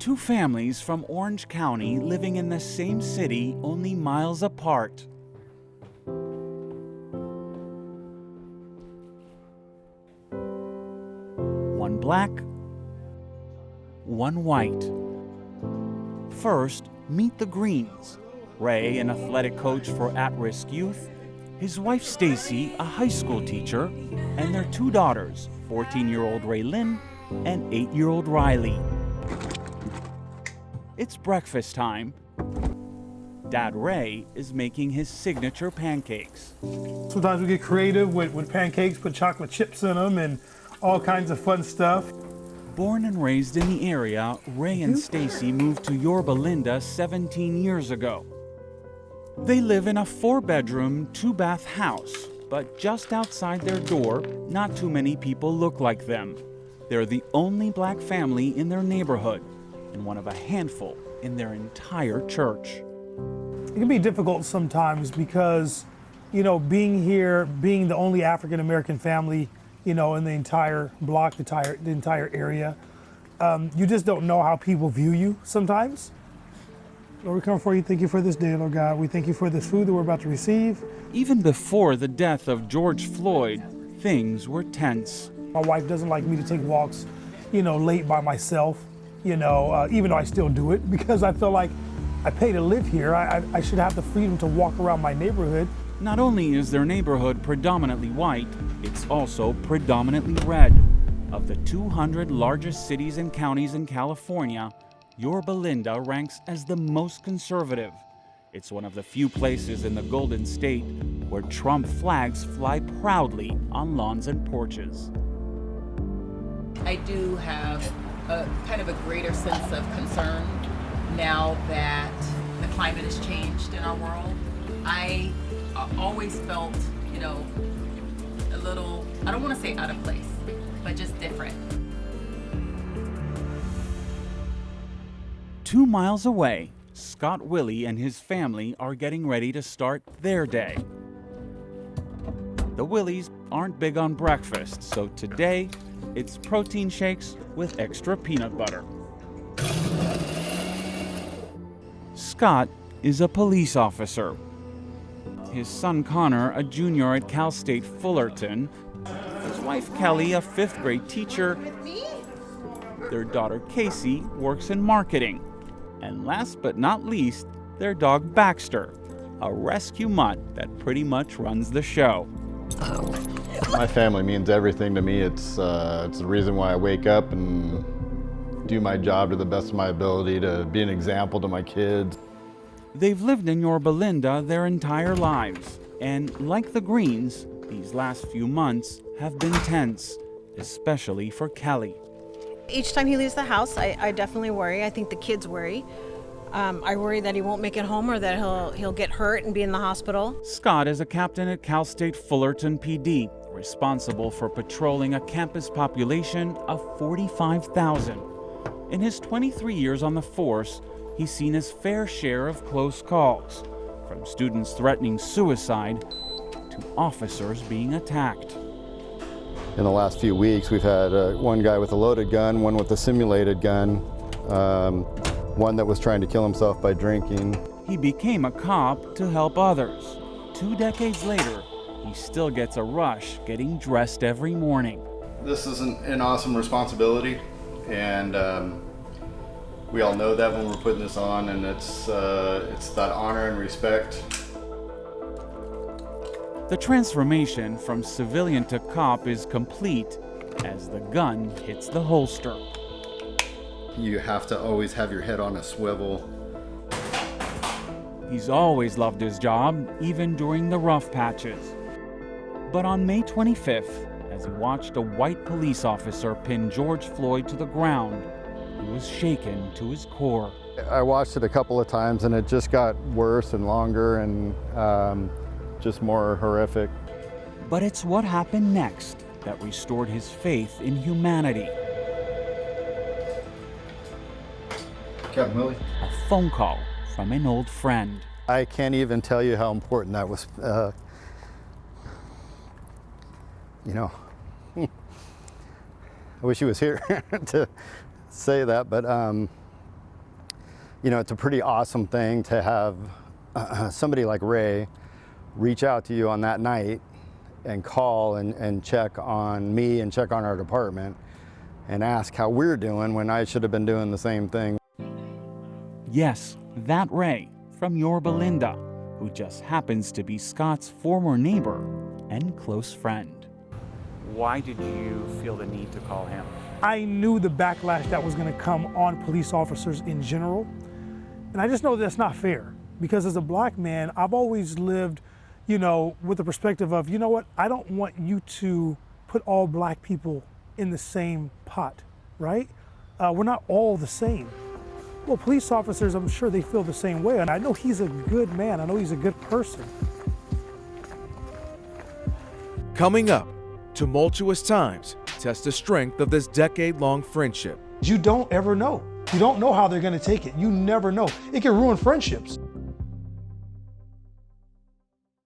Two families from Orange County living in the same city, only miles apart. One black, one white. First, meet the Greens. Ray, an athletic coach for at-risk youth, his wife Stacy, a high school teacher, and their two daughters, 14-year-old Raylyn and 8-year-old Riley. It's breakfast time. Dad Ray is making his signature pancakes. Sometimes we get creative with pancakes, put chocolate chips in them and all kinds of fun stuff. Born and raised in the area, Ray and Stacy moved to Yorba Linda 17 years ago. They live in a 4-bedroom, 2-bath house, but just outside their door, not too many people look like them. They're the only black family in their neighborhood and one of a handful in their entire church. It can be difficult sometimes because, being here, being the only African American family, in the entire block, the entire area, you just don't know how people view you sometimes. Lord, we come before you, thank you for this day, Lord God. We thank you for this food that we're about to receive. Even before the death of George Floyd, things were tense. My wife doesn't like me to take walks, late by myself, even though I still do it because I feel like I pay to live here. I should have the freedom to walk around my neighborhood. Not only is their neighborhood predominantly white, it's also predominantly red. Of the 200 largest cities and counties in California, Yorba Linda ranks as the most conservative. It's one of the few places in the Golden State where Trump flags fly proudly on lawns and porches. I do have a kind of a greater sense of concern now that the climate has changed in our world. I always felt, a little, I don't want to say out of place, but just different. 2 miles away, Scott Willie and his family are getting ready to start their day. The Willies aren't big on breakfast, so today it's protein shakes with extra peanut butter. Scott is a police officer. His son Connor, a junior at Cal State Fullerton. His wife Kelly, a 5th grade teacher. Their daughter Casey works in marketing. And last but not least, their dog Baxter, a rescue mutt that pretty much runs the show. My family means everything to me. It's the reason why I wake up and do my job to the best of my ability to be an example to my kids. They've lived in Yorba Linda their entire lives, and like the Greens, these last few months have been tense, especially for Kelly. Each time he leaves the house, I definitely worry. I think the kids worry. I worry that he won't make it home or that he'll get hurt and be in the hospital. Scott is a captain at Cal State Fullerton PD, responsible for patrolling a campus population of 45,000. In his 23 years on the force, he's seen his fair share of close calls, from students threatening suicide to officers being attacked. In the last few weeks, we've had one guy with a loaded gun, one with a simulated gun, one that was trying to kill himself by drinking. He became a cop to help others. 2 decades later, he still gets a rush getting dressed every morning. This is an awesome responsibility, and we all know that when we're putting this on, and it's that honor and respect. The transformation from civilian to cop is complete as the gun hits the holster. You have to always have your head on a swivel. He's always loved his job, even during the rough patches. But on May 25th, as he watched a white police officer pin George Floyd to the ground, he was shaken to his core. I watched it a couple of times and it just got worse and longer and just more horrific. But it's what happened next that restored his faith in humanity. Captain Willie. A phone call from an old friend. I can't even tell you how important that was. I wish he was here to say that, but you know, it's a pretty awesome thing to have somebody like Ray reach out to you on that night and call and check on me and check on our department and ask how we're doing when I should have been doing the same thing. Yes, that Ray from Yorba Linda, who just happens to be Scott's former neighbor and close friend. Why did you feel the need to call him? I knew the backlash that was going to come on police officers in general. And I just know that's not fair, because as a black man, I've always lived, you know, with the perspective of, you know what, I don't want you to put all black people in the same pot, right? We're not all the same. Well, police officers, I'm sure they feel the same way. And I know he's a good man. I know he's a good person. Coming up, tumultuous times test the strength of this decade-long friendship. You don't ever know. You don't know how they're going to take it. You never know. It can ruin friendships.